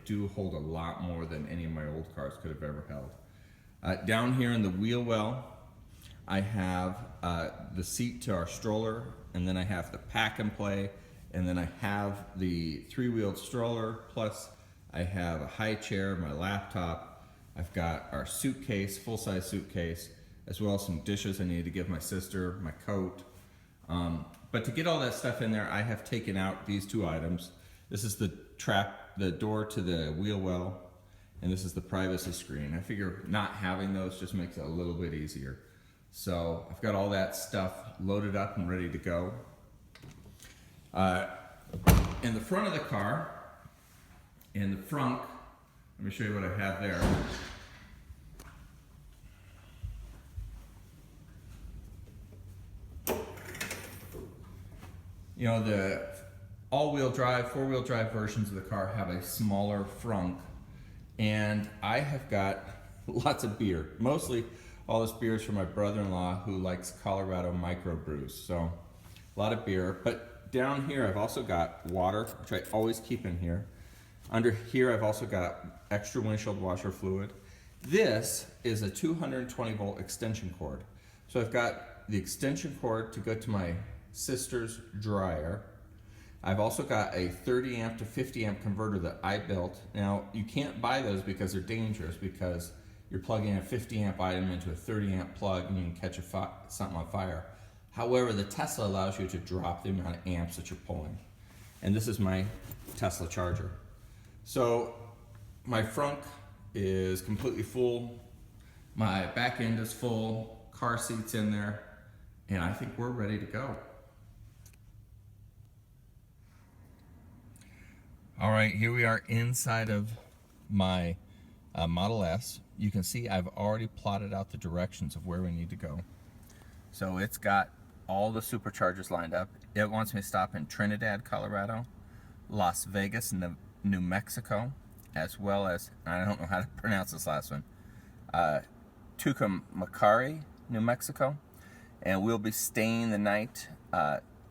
do hold a lot more than any of my old cars could have ever held. Down here in the wheel well, I have the seat to our stroller, and then I have the pack and play, and then I have the three-wheeled stroller, plus I have a high chair, my laptop. I've got our suitcase, full-size suitcase, as well as some dishes I need to give my sister, my coat. But to get all that stuff in there, I have taken out these two items. This is the door to the wheel well, and this is the privacy screen. I figure not having those just makes it a little bit easier. So I've got all that stuff loaded up and ready to go. In the front of the car, in the front, let me show you what I have there. You know, the all-wheel drive, four-wheel drive versions of the car have a smaller frunk, and I have got lots of beer. Mostly all this beer is from my brother-in-law who likes Colorado microbrews, so a lot of beer. But down here I've also got water, which I always keep in here. Under here I've also got extra windshield washer fluid. This is a 220 volt extension cord. So I've got the extension cord to go to my sister's dryer. I've also got a 30 amp to 50 amp converter that I built. Now you can't buy those because they're dangerous, because you're plugging a 50 amp item into a 30 amp plug and you can catch something on fire. However, the Tesla allows you to drop the amount of amps that you're pulling. And this is my Tesla charger. So my frunk is completely full, my back end is full, car seat's in there, and I think we're ready to go. All right, here we are inside of my Model S. You can see I've already plotted out the directions of where we need to go. So it's got all the superchargers lined up. It wants me to stop in Trinidad, Colorado, Las Vegas, New Mexico, as well as, I don't know how to pronounce this last one, Tucumcari, New Mexico. And we'll be staying the night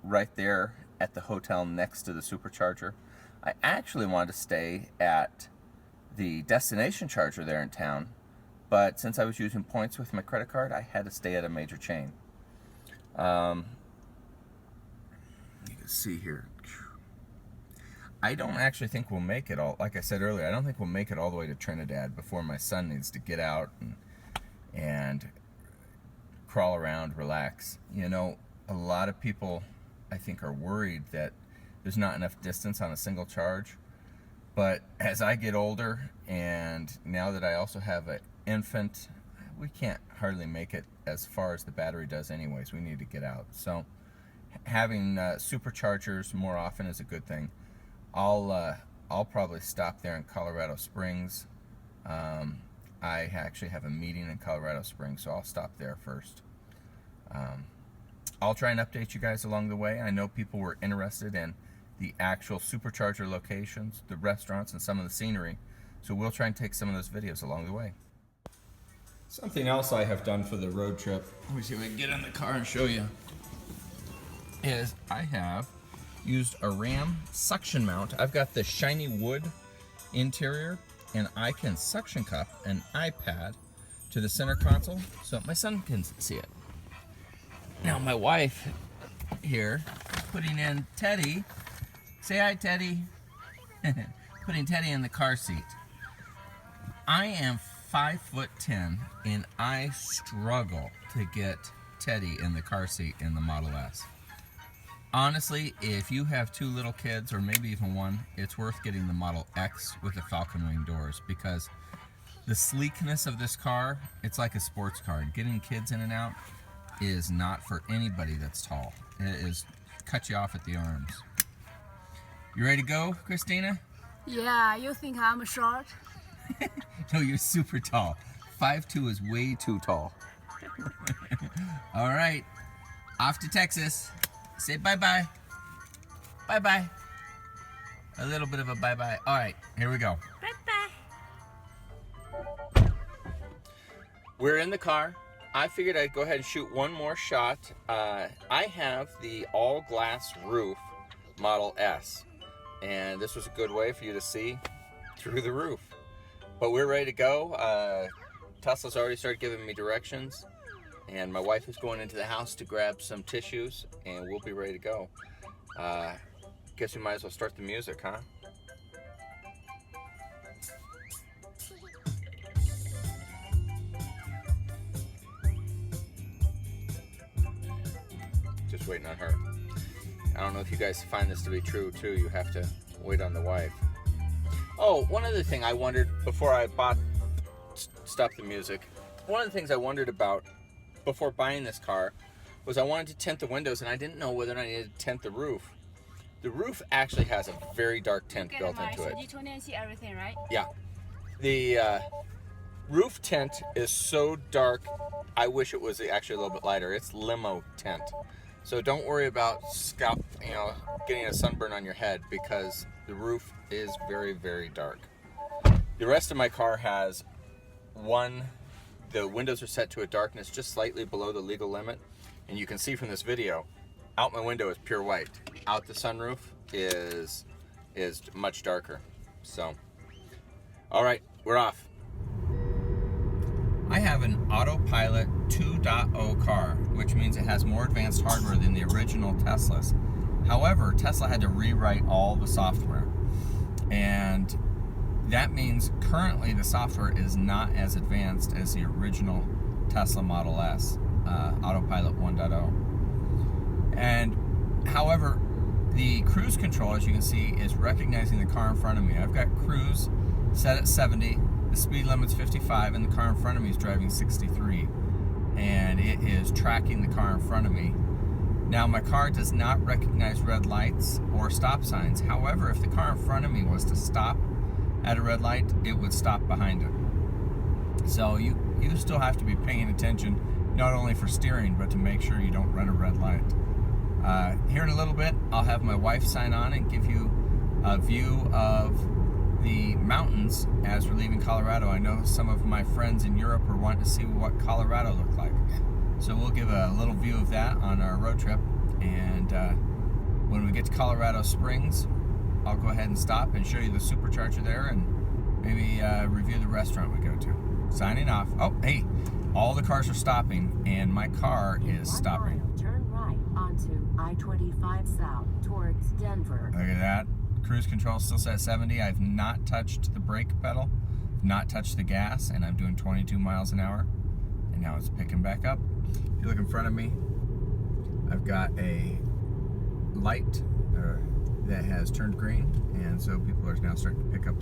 right there at the hotel next to the supercharger. I actually wanted to stay at the destination charger there in town, but since I was using points with my credit card, I had to stay at a major chain. You can see here, I don't actually think we'll make it all, like I said earlier, I don't think we'll make it all the way to Trinidad before my son needs to get out and crawl around, relax. You know, a lot of people, I think, are worried that there's not enough distance on a single charge. But as I get older, and now that I also have an infant, we can't hardly make it as far as the battery does anyways. We need to get out. So having superchargers more often is a good thing. I'll probably stop there in Colorado Springs. I actually have a meeting in Colorado Springs, so I'll stop there first. I'll try and update you guys along the way. I know people were interested in the actual supercharger locations, the restaurants, and some of the scenery. So we'll try and take some of those videos along the way. Something else I have done for the road trip, let me see if I can get in the car and show you, is I have used a Ram suction mount. I've got the shiny wood interior, and I can suction cup an iPad to the center console so my son can see it. Now my wife here is putting in Teddy. Say hi, Teddy. Putting Teddy in the car seat. I am 5'10", and I struggle to get Teddy in the car seat in the Model S. Honestly, if you have two little kids, or maybe even one, it's worth getting the Model X with the Falcon Wing doors, because the sleekness of this car, it's like a sports car. Getting kids in and out is not for anybody that's tall. It is cut you off at the arms. You ready to go, Christina? Yeah, you think I'm short? No, you're super tall. 5'2" is way too tall. All right, off to Texas. Say bye-bye. Bye-bye. A little bit of a bye-bye. All right, here we go. Bye-bye. We're in the car. I figured I'd go ahead and shoot one more shot. I have the all-glass roof Model S, and this was a good way for you to see through the roof. But we're ready to go. Tesla's already started giving me directions, and my wife is going into the house to grab some tissues, and we'll be ready to go. Guess we might as well start the music, huh? Just waiting on her. I don't know if you guys find this to be true too. You have to wait on the wife. Oh, one other thing I wondered before I stop the music. One of the things I wondered about before buying this car was I wanted to tint the windows, and I didn't know whether or not I needed to tint the roof. The roof actually has a very dark tint built into it. See everything, right? Yeah. The roof tint is so dark, I wish it was actually a little bit lighter. It's limo tint. So don't worry about getting a sunburn on your head, because the roof is very, very dark. The rest of my car has the windows are set to a darkness just slightly below the legal limit. And you can see from this video, out my window is pure white. Out the sunroof is much darker. So, all right, we're off. I have an Autopilot 2.0 car, which means it has more advanced hardware than the original Teslas. However, Tesla had to rewrite all the software. And that means currently the software is not as advanced as the original Tesla Model S, Autopilot 1.0. And however, the cruise control, as you can see, is recognizing the car in front of me. I've got cruise set at 70, the speed limit's 55, and the car in front of me is driving 63. And it is tracking the car in front of me. Now, my car does not recognize red lights or stop signs. However, if the car in front of me was to stop at a red light, it would stop behind it. So you still have to be paying attention, not only for steering, but to make sure you don't run a red light. Here in a little bit, I'll have my wife sign on and give you a view of the mountains as we're leaving Colorado. I know some of my friends in Europe are wanting to see what Colorado looked like. So we'll give a little view of that on our road trip. And when we get to Colorado Springs, I'll go ahead and stop and show you the supercharger there, and maybe review the restaurant we go to. Signing off. Oh, hey, all the cars are stopping, and my car is stopping. Turn right onto I-25 south towards Denver. Look at that. Cruise control still set at 70. I've not touched the brake pedal, not touched the gas, and I'm doing 22 miles an hour. And now it's picking back up. If you look in front of me, I've got a light that has turned green, and so people are now starting to pick up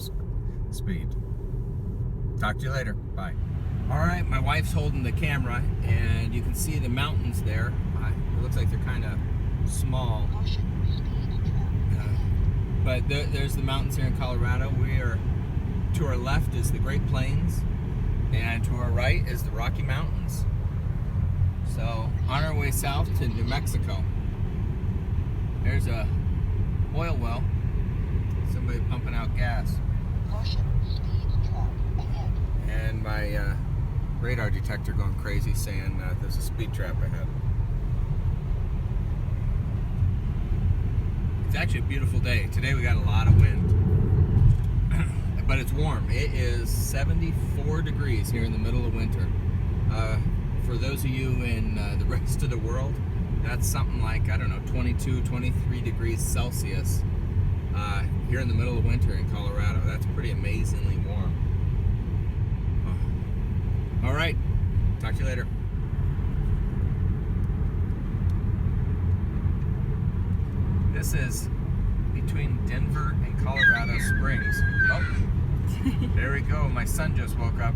speed. Talk to you later. Bye. All right, my wife's holding the camera, and you can see the mountains there. It looks like they're kind of small. But there's the mountains here in Colorado. To our left is the Great Plains, and to our right is the Rocky Mountains. So on our way south to New Mexico, there's a oil well, somebody pumping out gas. And my radar detector going crazy saying there's a speed trap ahead. It's actually a beautiful day. Today we got a lot of wind, but it's warm. It is 74 degrees here in the middle of winter. For those of you in the rest of the world, that's something like, I don't know, 22, 23 degrees Celsius here in the middle of winter in Colorado. That's pretty amazingly warm. Oh. All right, talk to you later. This is between Denver and Colorado Springs. Oh, there we go. My son just woke up.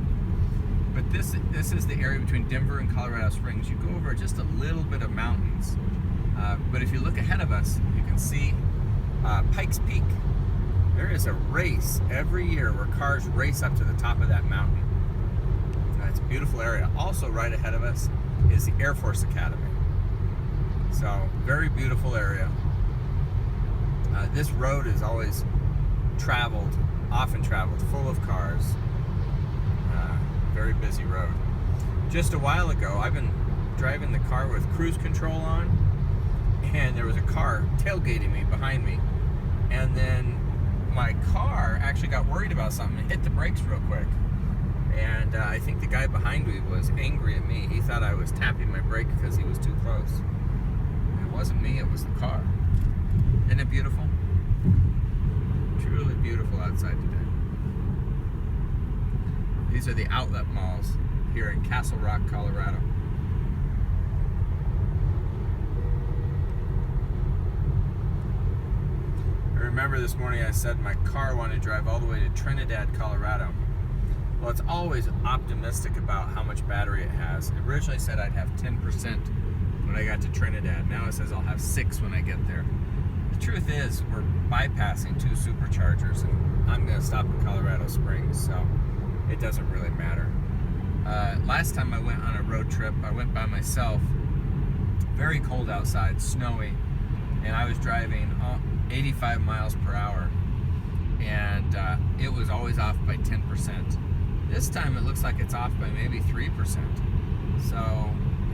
But this is the area between Denver and Colorado Springs. You go over just a little bit of mountains. But if you look ahead of us, you can see Pikes Peak. There is a race every year where cars race up to the top of that mountain. It's a beautiful area. Also right ahead of us is the Air Force Academy. So, very beautiful area. This road is always often traveled, full of cars. Very busy road. Just a while ago, I've been driving the car with cruise control on, and there was a car tailgating me behind me, and then my car actually got worried about something and hit the brakes real quick. And I think the guy behind me was angry at me. He thought I was tapping my brake because he was too close. It wasn't me, it was the car. Isn't it beautiful? Truly beautiful outside today. These are the outlet malls here in Castle Rock, Colorado. I remember this morning I said my car wanted to drive all the way to Trinidad, Colorado. Well, it's always optimistic about how much battery it has. It originally said I'd have 10% when I got to Trinidad. Now it says I'll have 6 when I get there. The truth is, we're bypassing 2 superchargers, and I'm going to stop in Colorado Springs, so it doesn't really matter. Last time I went on a road trip, I went by myself. Very cold outside, snowy, and I was driving 85 miles per hour, and it was always off by 10%. This time it looks like it's off by maybe 3%. So,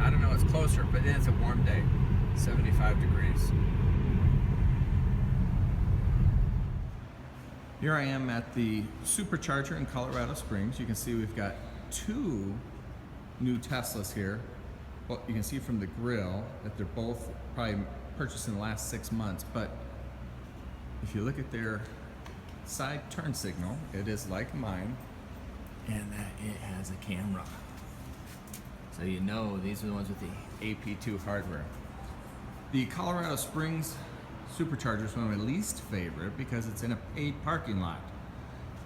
I don't know, it's closer, but it's a warm day, 75 degrees. Here I am at the supercharger in Colorado Springs. You can see we've got 2 new Teslas here. Well, you can see from the grill that they're both probably purchased in the last 6 months, but if you look at their side turn signal, it is like mine, and that it has a camera. So you know these are the ones with the AP2 hardware. The Colorado Springs supercharger is one of my least favorite because it's in a paid parking lot.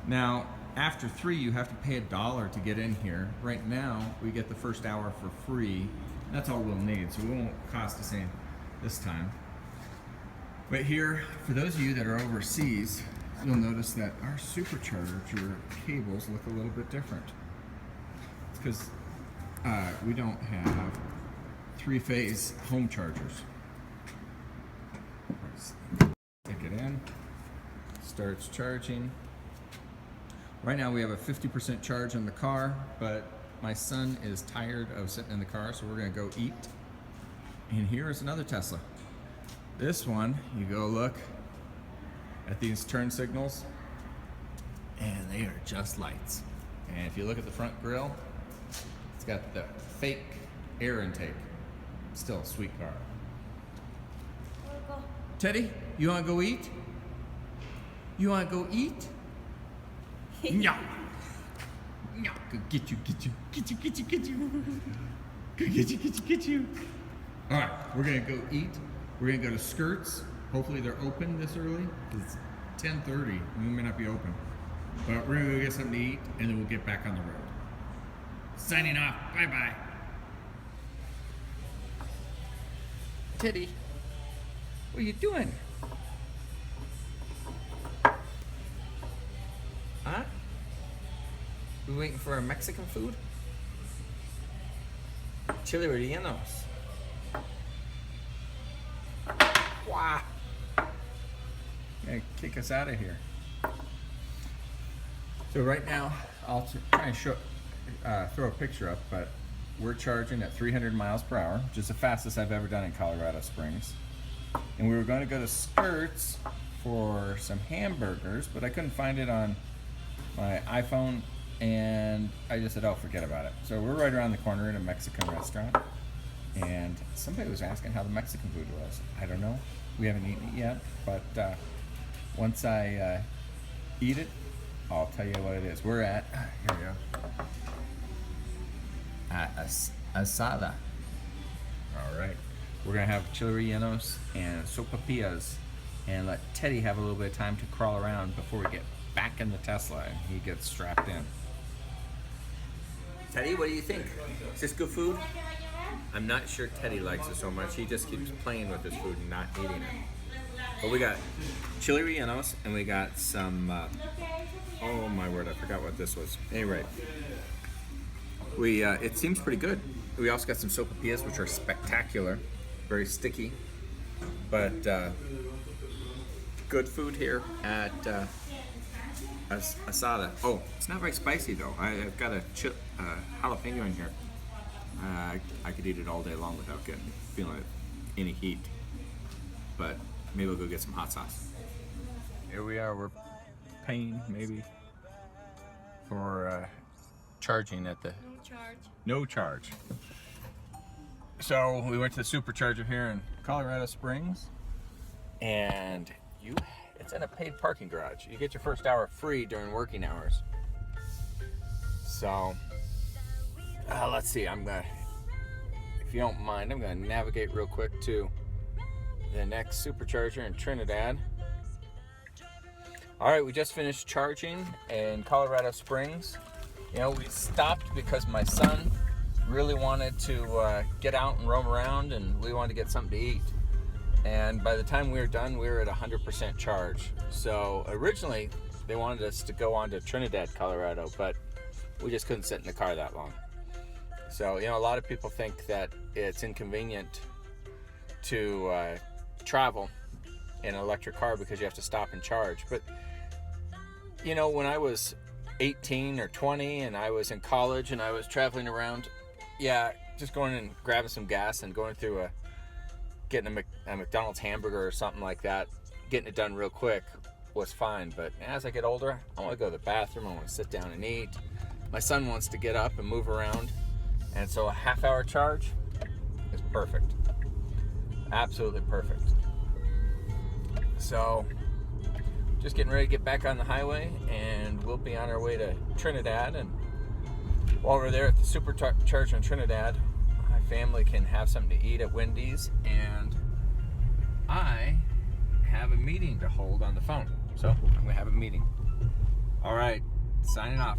Now, after 3, you have to pay $1 to get in here. Right now, we get the first hour for free. That's all we'll need, so it won't cost us anything this time. But here, for those of you that are overseas, you'll notice that our supercharger cables look a little bit different. It's because we don't have 3-phase home chargers. Stick it in, starts charging. Right now we have a 50% charge on the car, but my son is tired of sitting in the car, so we're gonna go eat. And here is another Tesla. This one, you go look at these turn signals, and they are just lights. And if you look at the front grille, it's got the fake air intake. Still a sweet car. Teddy, you wanna go eat? You wanna go eat? No. No. Go get you, get you, get you, get you, get you. Go get you, get you, get you. All right, we're gonna go eat. We're gonna go to Skirts. Hopefully they're open this early. It's 10:30. We may not be open, but we're gonna go get something to eat, and then we'll get back on the road. Signing off. Bye bye. Teddy, what are you doing? Huh? We waiting for our Mexican food? Chili rellenos. Wow. Gonna kick us out of here. So right now, I'll try and throw a picture up, but we're charging at 300 miles per hour, which is the fastest I've ever done in Colorado Springs. And we were going to go to Skirts for some hamburgers, but I couldn't find it on my iPhone, and I just said, oh, forget about it. So we're right around the corner at a Mexican restaurant, and somebody was asking how the Mexican food was. I don't know. We haven't eaten it yet, but once I eat it, I'll tell you what it is. We're at, here we go, at Asada. All right. We're gonna have chili rellenos and sopapillas, and let Teddy have a little bit of time to crawl around before we get back in the Tesla and he gets strapped in. Teddy, what do you think? Is this good food? I'm not sure Teddy likes it so much. He just keeps playing with his food and not eating it. But we got chili rellenos, and we got some, oh my word, I forgot what this was. Anyway, it seems pretty good. We also got some sopapillas, which are spectacular. Very sticky, but good food here at Asada. Oh, it's not very spicy though. I've got a jalapeno in here. I could eat it all day long without feeling any heat. But maybe we'll go get some hot sauce. Here we are. We're paying maybe for charging at the no charge. So we went to the supercharger here in Colorado Springs, and it's in a paid parking garage. You get your first hour free during working hours. So let's see, if you don't mind, I'm gonna navigate real quick to the next supercharger in Trinidad. All right, we just finished charging in Colorado Springs. You know, we stopped because my son really wanted to get out and roam around, and we wanted to get something to eat. And by the time we were done, we were at 100% charge. So originally, they wanted us to go on to Trinidad, Colorado, but we just couldn't sit in the car that long. So, you know, a lot of people think that it's inconvenient to travel in an electric car because you have to stop and charge. But, you know, when I was 18 or 20 and I was in college and I was traveling around, yeah, just going and grabbing some gas and going through getting a McDonald's hamburger or something like that, getting it done real quick was fine. But as I get older, I want to go to the bathroom, I want to sit down and eat. My son wants to get up and move around, and so a half-hour charge is perfect. Absolutely perfect. So just getting ready to get back on the highway, and we'll be on our way to Trinidad. And while we're there at the supercharger in Trinidad, my family can have something to eat at Wendy's, and I have a meeting to hold on the phone. So I'm going to have a meeting. All right, signing off.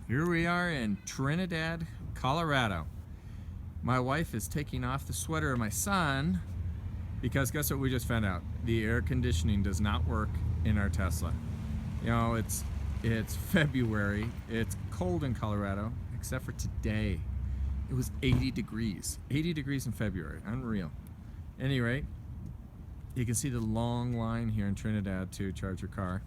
Here we are in Trinidad, Colorado. My wife is taking off the sweater of my son because guess what we just found out? The air conditioning does not work in our Tesla. You know, it's February, it's cold in Colorado, except for today. It was 80 degrees. 80 degrees in February, unreal. At any rate, you can see the long line here in Trinidad to charge your car.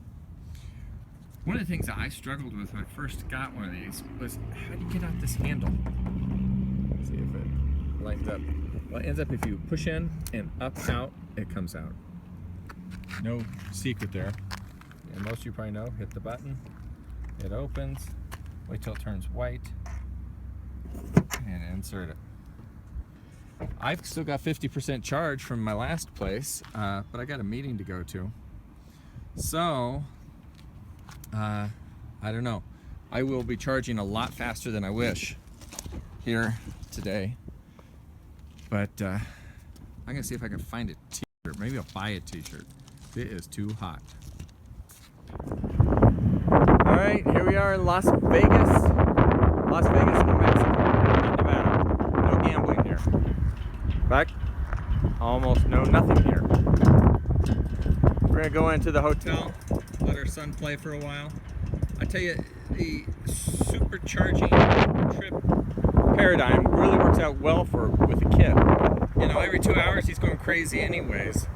One of the things that I struggled with when I first got one of these was how do you get out this handle? Let's see if it lines up. Well, it ends up if you push in and up, out, it comes out. No secret there. And most of you probably know, hit the button, it opens, wait till it turns white, and insert it. I've still got 50% charge from my last place, but I got a meeting to go to. So, I don't know. I will be charging a lot faster than I wish here today. But I'm gonna see if I can find a t-shirt. Maybe I'll buy a t-shirt. It is too hot. All right, here we are in Las Vegas, New Mexico, not Nevada. No gambling here. In fact, almost nothing here. We're gonna go into the hotel, let our son play for a while. I tell you, the supercharging trip paradigm really works out well with a kid. You know, every 2 hours he's going crazy anyways,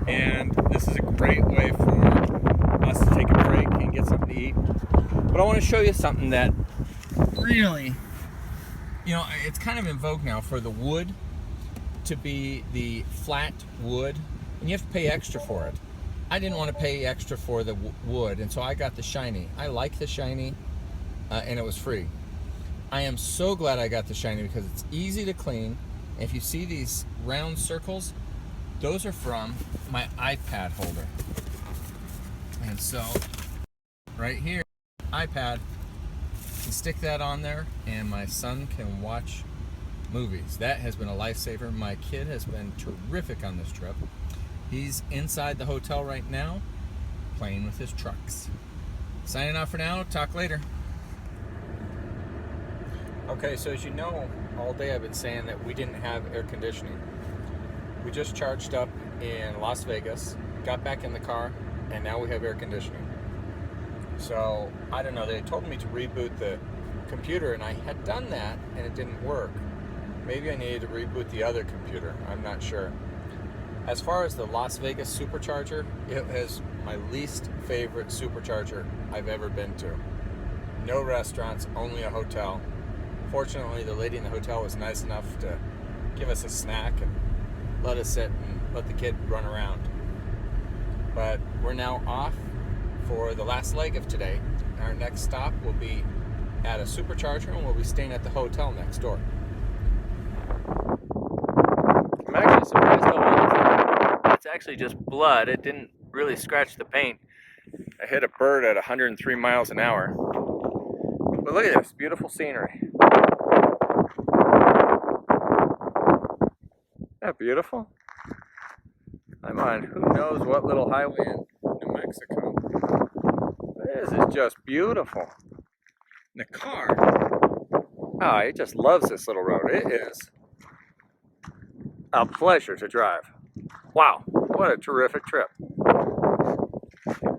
and this is a great way for us to take a break and get something to eat. But I want to show you something that really, you know, it's kind of in vogue now for the wood to be the flat wood, and you have to pay extra for it. I didn't want to pay extra for the wood, and so I got the shiny. I like the shiny, and it was free. I am so glad I got the shiny because it's easy to clean. If you see these round circles, those are from my iPad holder. And so, right here, iPad, you stick that on there, and my son can watch movies. That has been a lifesaver. My kid has been terrific on this trip. He's inside the hotel right now, playing with his trucks. Signing off for now, talk later. Okay, so as you know, all day I've been saying that we didn't have air conditioning. We just charged up in Las Vegas, got back in the car, and now we have air conditioning. So, I don't know, they told me to reboot the computer, and I had done that, and it didn't work. Maybe I needed to reboot the other computer, I'm not sure. As far as the Las Vegas supercharger, it is my least favorite supercharger I've ever been to. No restaurants, only a hotel. Fortunately, the lady in the hotel was nice enough to give us a snack and let us sit and let the kid run around. But we're now off for the last leg of today. Our next stop will be at a supercharger, and we'll be staying at the hotel next door. I'm actually surprised how well it's actually just blood. It didn't really scratch the paint. I hit a bird at 103 miles an hour. But look at this beautiful scenery. Isn't that beautiful? I'm on who knows what little highway in New Mexico. This is just beautiful. And the car, it just loves this little road. It is a pleasure to drive. Wow, what a terrific trip. One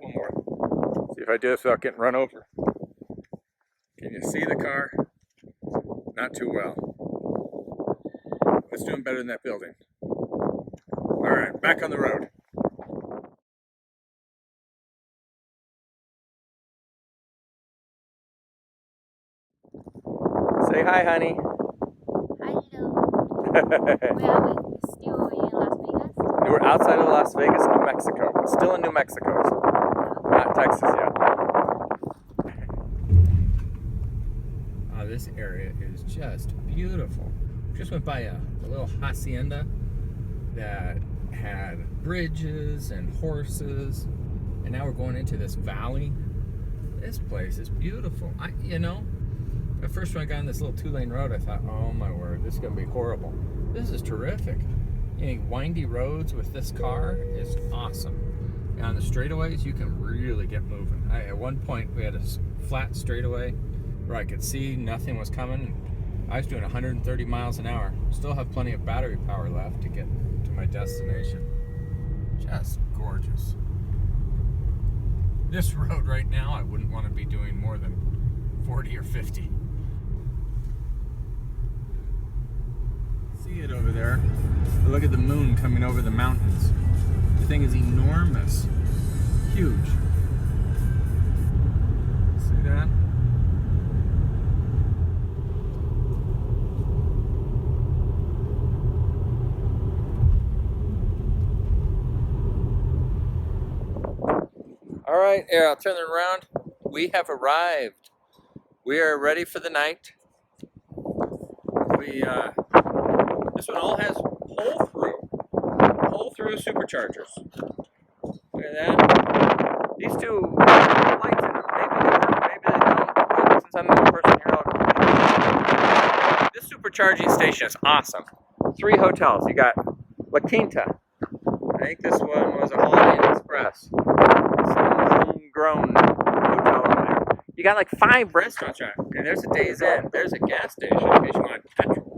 more. See if I do this without getting run over. Can you see the car? Not too well. It's doing better than that building. All right, back on the road. Say hi, honey. Hello. Where are we? Still in Las Vegas? We're outside of Las Vegas, New Mexico. Still in New Mexico. Not Texas yet. This area is just beautiful. Just went by a little hacienda that had bridges and horses, and now we're going into this valley. This place is beautiful. At first when I got on this little 2-lane road, I thought, oh my word, this is gonna be horrible. This is terrific. Windy roads with this car is awesome. And on the straightaways, you can really get moving. At one point, we had a flat straightaway where I could see nothing was coming. I was doing 130 miles an hour. Still have plenty of battery power left to get to my destination. Just gorgeous. This road right now, I wouldn't want to be doing more than 40 or 50. See it over there? Look at the moon coming over the mountains. The thing is enormous. Huge. See that? All right, here, I'll turn it around. We have arrived. We are ready for the night. This one all has pull-through superchargers. Look at that. These two lights in them. Maybe they work, maybe they don't. But since I'm the only person here, this supercharging station is awesome. 3 hotels. You got La Quinta. I think this one was a Holiday Inn Express. Some homegrown hotel over there. You got like 5 restaurants around. And there's a Days Inn. There's a gas station in case you want petrol.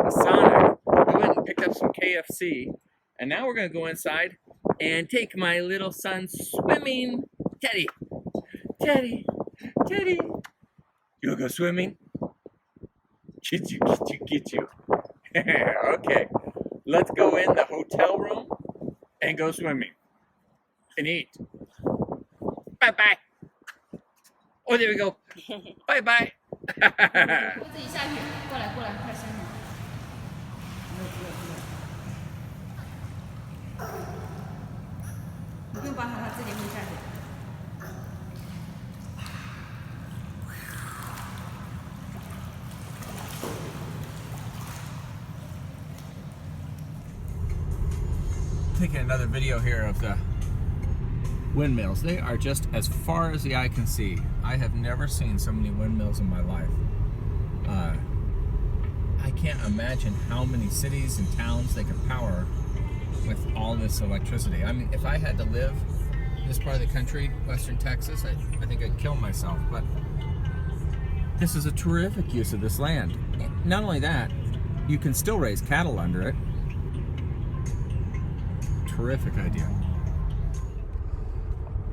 A Sonic. We went and picked up some KFC. And now we're going to go inside and take my little son swimming. Teddy. Teddy. Teddy. You want to go swimming? Get you, get you, get you. Okay. Let's go in the hotel room and go swimming. And eat. Bye-bye. Oh, there we go. Bye-bye. 我自己下去，过来，快伸手。你不用帮他，他自己会下去。Taking another video here of the windmills. They are just as far as the eye can see. I have never seen so many windmills in my life. I can't imagine how many cities and towns they could power with all this electricity. I mean, if I had to live in this part of the country, Western Texas, I think I'd kill myself. But this is a terrific use of this land. Not only that, you can still raise cattle under it. terrific idea.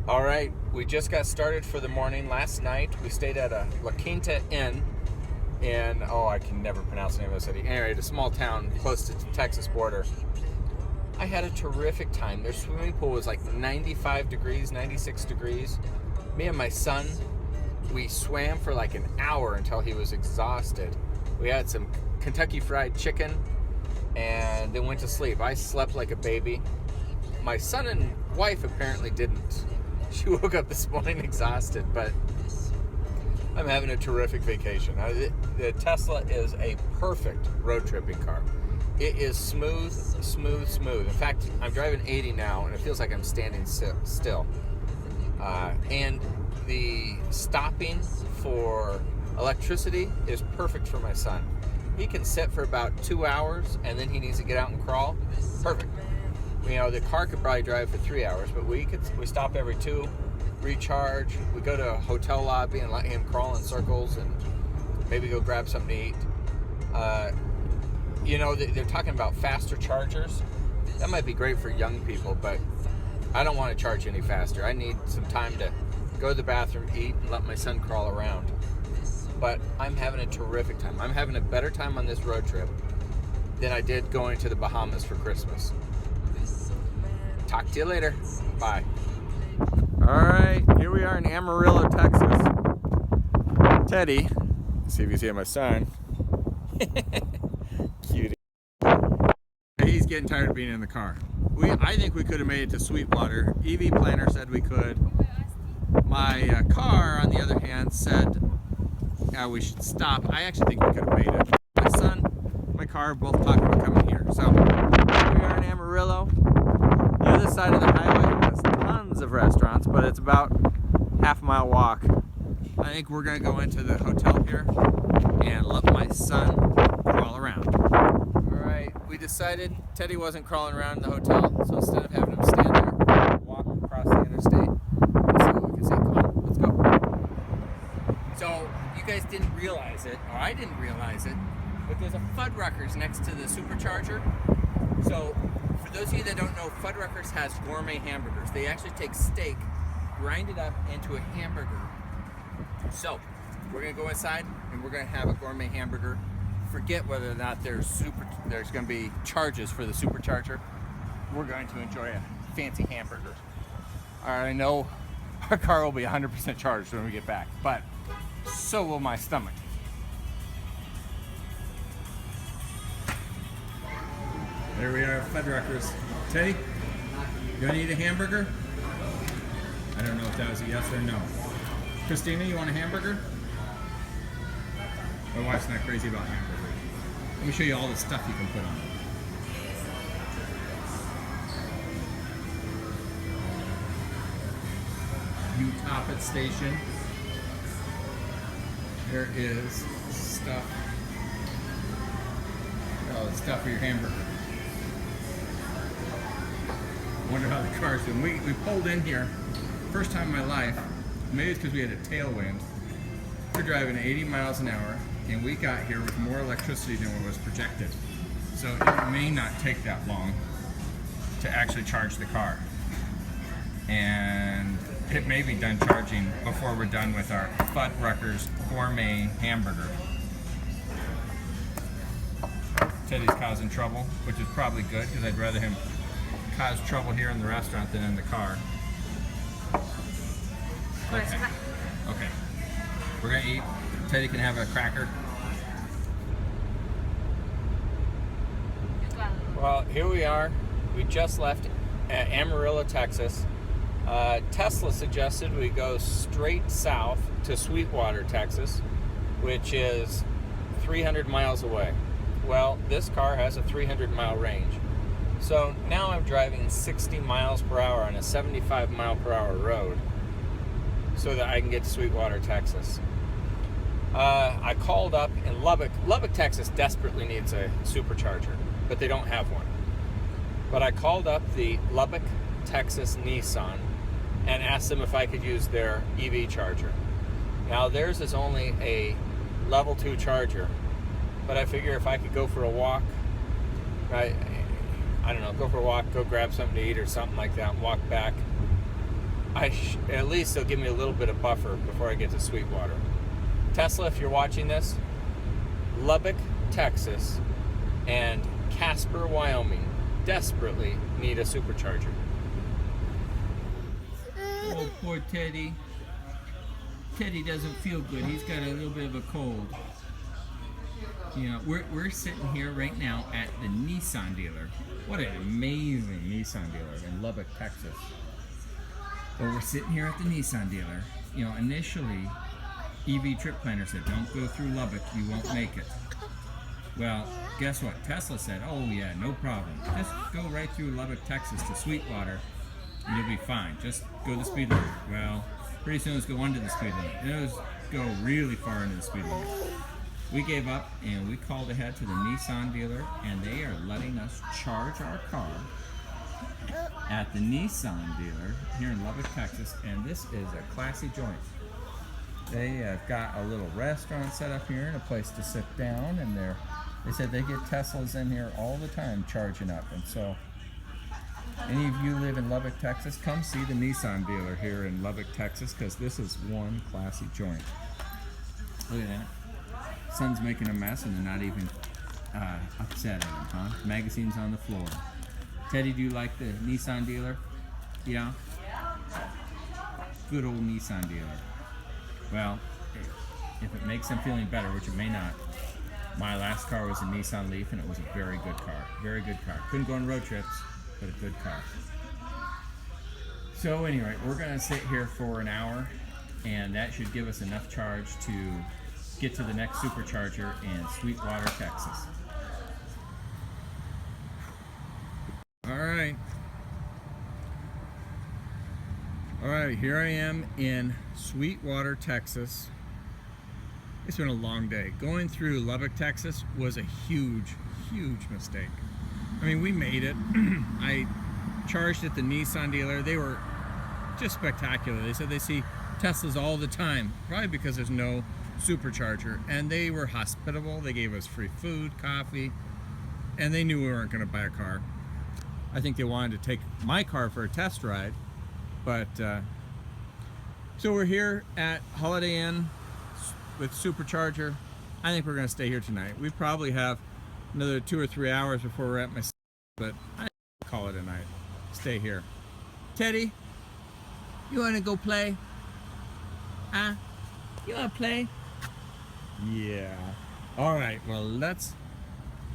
All right, we just got started for the morning. Last night we stayed at a La Quinta Inn in, I can never pronounce the name of the city. Anyway, it's a small town close to the Texas border. I had a terrific time. Their swimming pool was like 95 degrees, 96 degrees. Me and my son, we swam for like an hour until he was exhausted. We had some Kentucky Fried Chicken and then went to sleep. I slept like a baby. My son and wife apparently didn't. She woke up this morning exhausted, but I'm having a terrific vacation. The Tesla is a perfect road tripping car. It is smooth, smooth, smooth. In fact, I'm driving 80 now, and it feels like I'm standing still. And the stopping for electricity is perfect for my son. He can sit for about 2 hours, and then he needs to get out and crawl. Perfect. You know, the car could probably drive for 3 hours, but we stop every 2, recharge. We go to a hotel lobby and let him crawl in circles, and maybe go grab something to eat. You know, they're talking about faster chargers. That might be great for young people, but I don't want to charge any faster. I need some time to go to the bathroom, eat, and let my son crawl around. But I'm having a terrific time. I'm having a better time on this road trip than I did going to the Bahamas for Christmas. Talk to you later. Bye. All right, here we are in Amarillo, Texas. Teddy, see if you see my son. Cutie. He's getting tired of being in the car. I think we could have made it to Sweetwater. EV Planner said we could. My car, on the other hand, said we should stop. I actually think we could have made it. My son, my car, both talking about coming here. So here we are in Amarillo. The other side of the highway has tons of restaurants, but it's about half-mile walk. I think we're gonna go into the hotel here and let my son crawl around. All right, we decided Teddy wasn't crawling around in the hotel, so instead of having him stand there, walk across the interstate. Let's see what we can see. Come on, let's go. So you guys didn't realize it, or I didn't realize it, but there's a Fuddruckers next to the supercharger. So for those of you that don't know, Fuddruckers has gourmet hamburgers. They actually take steak, grind it up into a hamburger. So we're gonna go inside and we're gonna have a gourmet hamburger. Forget whether or not there's gonna be charges for the supercharger. We're going to enjoy a fancy hamburger. I know our car will be 100% charged when we get back, but so will my stomach. There we are, Fuddruckers. Teddy, you gonna eat a hamburger? I don't know if that was a yes or no. Christina, you want a hamburger? My wife's not crazy about hamburgers. Let me show you all the stuff you can put on it. U-Toppet station. There is stuff. Oh, it's stuff for your hamburger. I wonder how the car's doing. We pulled in here, first time in my life, maybe it's because we had a tailwind. We're driving 80 miles an hour, and we got here with more electricity than what was projected. So it may not take that long to actually charge the car. And it may be done charging before we're done with our Fuddruckers gourmet hamburger. Teddy's causing trouble, which is probably good because I'd rather him cause trouble here in the restaurant than in the car. Okay. Okay. We're gonna eat. Teddy can have a cracker. Well, here we are. We just left Amarillo, Texas. Tesla suggested we go straight south to Sweetwater, Texas, which is 300 miles away. Well, this car has a 300-mile range. So now I'm driving 60 miles per hour on a 75 mile per hour road so that I can get to Sweetwater, Texas. I called up in Lubbock. Lubbock, Texas desperately needs a supercharger, but they don't have one. But I called up the Lubbock, Texas Nissan and asked them if I could use their EV charger. Now theirs is only a level 2 charger, but I figure if I could go for a walk, I don't know, go for a walk, go grab something to eat or something like that, and walk back, at least it'll give me a little bit of buffer before I get to Sweetwater. Tesla, if you're watching this, Lubbock, Texas, and Casper, Wyoming desperately need a supercharger. Oh, poor Teddy. Teddy doesn't feel good. He's got a little bit of a cold. You know, we're sitting here right now at the Nissan dealer. What an amazing Nissan dealer in Lubbock, Texas. Well, we're sitting here at the Nissan dealer. You know, initially, EV Trip Planner said, don't go through Lubbock, you won't make it. Well, guess what? Tesla said, oh yeah, no problem. Just go right through Lubbock, Texas to Sweetwater, and you'll be fine. Just go the speed limit. Well, pretty soon let's go under the speed limit. And it was go really far into the speed limit. We gave up and we called ahead to the Nissan dealer, and they are letting us charge our car at the Nissan dealer here in Lubbock, Texas, and this is a classy joint. They have got a little restaurant set up here and a place to sit down, and they said they get Teslas in here all the time charging up. And so any of you live in Lubbock, Texas, come see the Nissan dealer here in Lubbock, Texas, because this is one classy joint. Look at that. Sun's making a mess and they're not even upset at him, huh? Magazines on the floor. Teddy, do you like the Nissan dealer? Yeah? Good old Nissan dealer. Well, if it makes him feel any better, which it may not, my last car was a Nissan Leaf, and it was a very good car. Very good car. Couldn't go on road trips, but a good car. So anyway, we're going to sit here for an hour, and that should give us enough charge to get to the next supercharger in Sweetwater, Texas. All right. All right, here I am in Sweetwater, Texas. It's been a long day. Going through Lubbock, Texas was a huge, huge mistake. I mean, we made it. I charged at the Nissan dealer. They were just spectacular. They said they see Teslas all the time, probably because there's no supercharger, and they were hospitable. They gave us free food, coffee, and they knew we weren't going to buy a car. I think they wanted to take my car for a test ride, but so we're here at Holiday Inn with supercharger. I think we're going to stay here tonight. We probably have another 2 or 3 hours before we're at my, but I call it a night. Stay here. Teddy, you want to go play? Huh? You want to play? Yeah. All right, well, let's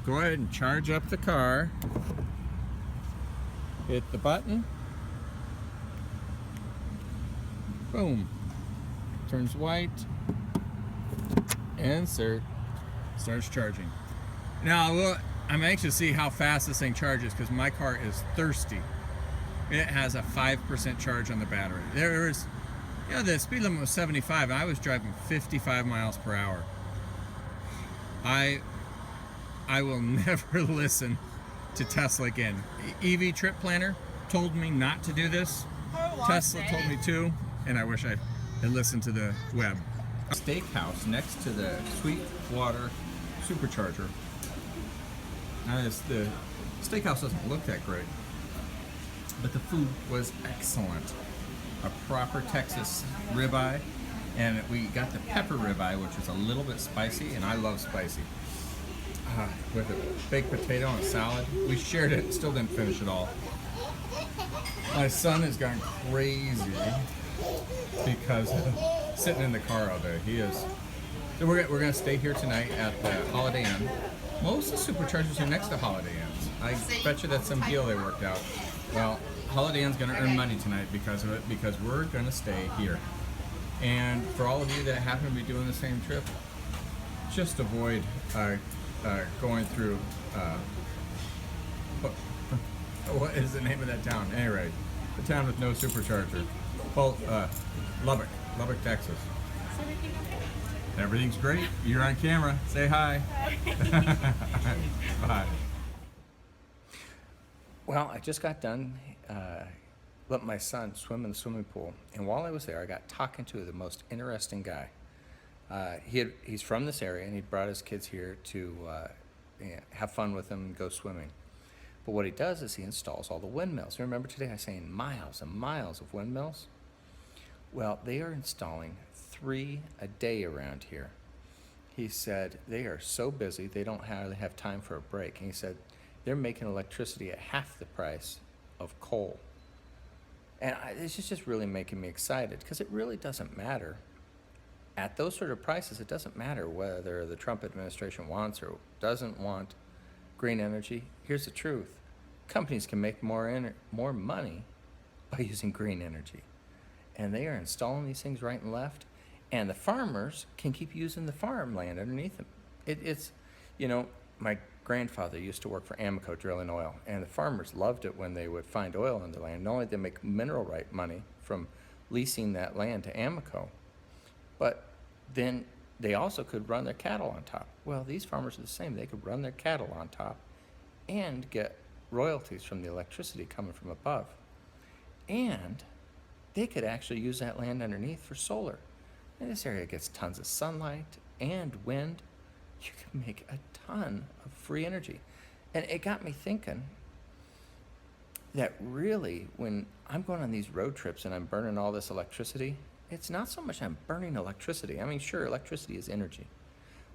go ahead and charge up the car. Hit the button. Boom. Turns white. Insert. Starts charging. Now, I'm anxious to see how fast this thing charges because my car is thirsty. It has a 5% charge on the battery. There was, you know, the speed limit was 75 and I was driving 55 miles per hour. I will never listen to Tesla again. EV Trip Planner told me not to do this. Tesla told me to, and I wish I had listened to the web. Steakhouse next to the Sweetwater supercharger. Now, the steakhouse doesn't look that great, but the food was excellent. A proper Texas ribeye, and we got the pepper ribeye, which is a little bit spicy, and I love spicy. With a baked potato and a salad. We shared it, still didn't finish it all. My son has gone crazy because sitting in the car all day. He is. So we're gonna stay here tonight at the Holiday Inn. Most of the superchargers are next to Holiday Inns. I bet you that's some deal they worked out. Well, Holiday Inn's gonna earn money tonight because of it, because we're gonna stay here. And for all of you that happen to be doing the same trip, just avoid going through what is the name of that town? Anyway, the town with no supercharger. Well, Lubbock, Texas. Is everything okay? Everything's great. You're on camera. Say hi. Bye. Well, I just got done letting my son swim in the swimming pool, and while I was there, I got talking to the most interesting guy. He's from this area, and he brought his kids here to have fun with them and go swimming. But what he does is he installs all the windmills. Remember today I was saying miles and miles of windmills? Well, they are installing 3 a day around here. He said they are so busy they don't hardly have time for a break. And he said they're making electricity at half the price of coal. And this is just really making me excited, because it really doesn't matter. At those sort of prices, it doesn't matter whether the Trump administration wants or doesn't want green energy. Here's the truth. Companies can make more money by using green energy. And they are installing these things right and left. And the farmers can keep using the farmland underneath them. It's, you know, my grandfather used to work for Amoco drilling oil, and the farmers loved it when they would find oil in the land. Not only did they make mineral right money from leasing that land to Amoco, but then they also could run their cattle on top. Well, these farmers are the same. They could run their cattle on top and get royalties from the electricity coming from above. And they could actually use that land underneath for solar. And this area gets tons of sunlight and wind. You can make a ton of free energy. And it got me thinking that really, when I'm going on these road trips and I'm burning all this electricity, it's not so much I'm burning electricity. I mean, sure, electricity is energy.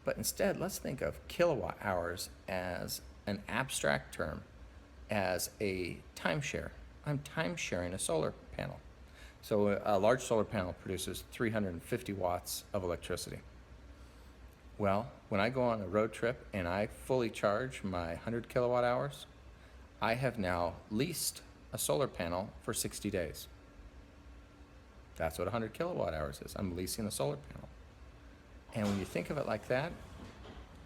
But instead, let's think of kilowatt hours as an abstract term, as a timeshare. I'm time-sharing a solar panel. So a large solar panel produces 350 watts of electricity. Well, when I go on a road trip and I fully charge my 100 kilowatt hours, I have now leased a solar panel for 60 days. That's what 100 kilowatt hours is. I'm leasing a solar panel. And when you think of it like that,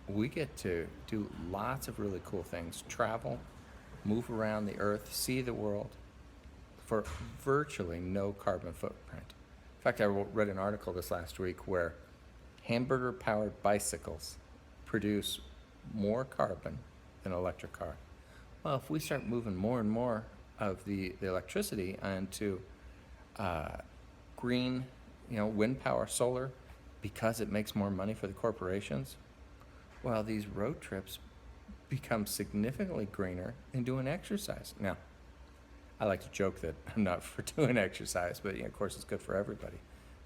we get to do lots of really cool things. Travel, move around the earth, see the world for virtually no carbon footprint. In fact, I read an article this last week where hamburger-powered bicycles produce more carbon than an electric car. Well, if we start moving more and more of the electricity onto green, wind power, solar, because it makes more money for the corporations, well, these road trips become significantly greener than doing exercise. Now, I like to joke that I'm not for doing exercise, but of course it's good for everybody.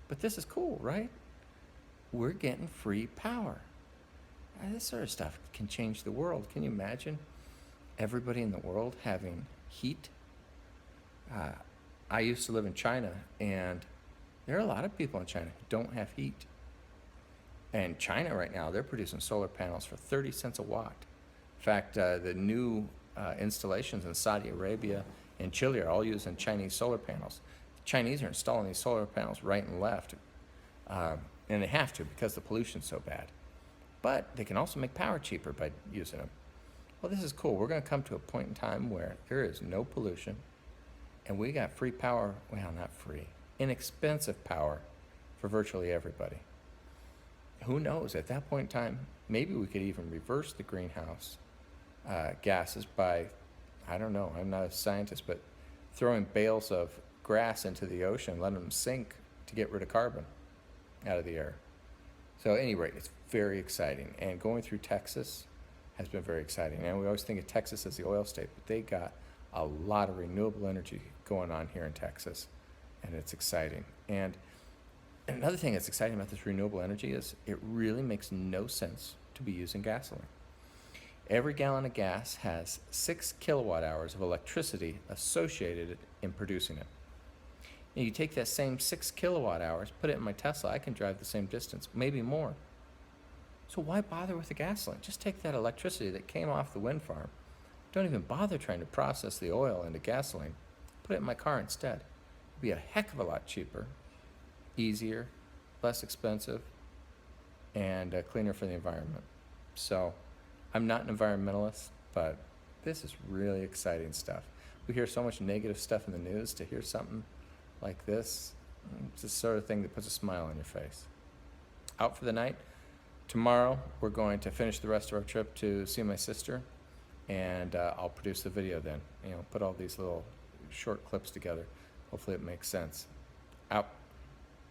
But this is cool, right? We're getting free power. This sort of stuff can change the world. Can you imagine everybody in the world having heat? I used to live in China, and there are a lot of people in China who don't have heat. And China right now, they're producing solar panels for 30 cents a watt. In fact, the new installations in Saudi Arabia and Chile are all using Chinese solar panels. The Chinese are installing these solar panels right and left, and they have to because the pollution's so bad. But they can also make power cheaper by using them. Well, this is cool. We're going to come to a point in time where there is no pollution, and we got free power, well, not free, inexpensive power for virtually everybody. Who knows, at that point in time, maybe we could even reverse the greenhouse gases by, I don't know, I'm not a scientist, but throwing bales of grass into the ocean, letting them sink to get rid of carbon out of the air. So at any rate, it's very exciting. And going through Texas has been very exciting. And we always think of Texas as the oil state, but they got a lot of renewable energy going on here in Texas, and it's exciting. And another thing that's exciting about this renewable energy is it really makes no sense to be using gasoline. Every gallon of gas has 6 kilowatt hours of electricity associated in producing it. And you take that same 6 kilowatt hours, put it in my Tesla, I can drive the same distance, maybe more. So why bother with the gasoline? Just take that electricity that came off the wind farm. Don't even bother trying to process the oil into gasoline. Put it in my car instead. It'd be a heck of a lot cheaper, easier, less expensive, and cleaner for the environment. So I'm not an environmentalist, but this is really exciting stuff. We hear so much negative stuff in the news. To hear something like this, it's the sort of thing that puts a smile on your face. Out for the night. Tomorrow, we're going to finish the rest of our trip to see my sister, and I'll produce the video then. Put all these little short clips together. Hopefully it makes sense. Out.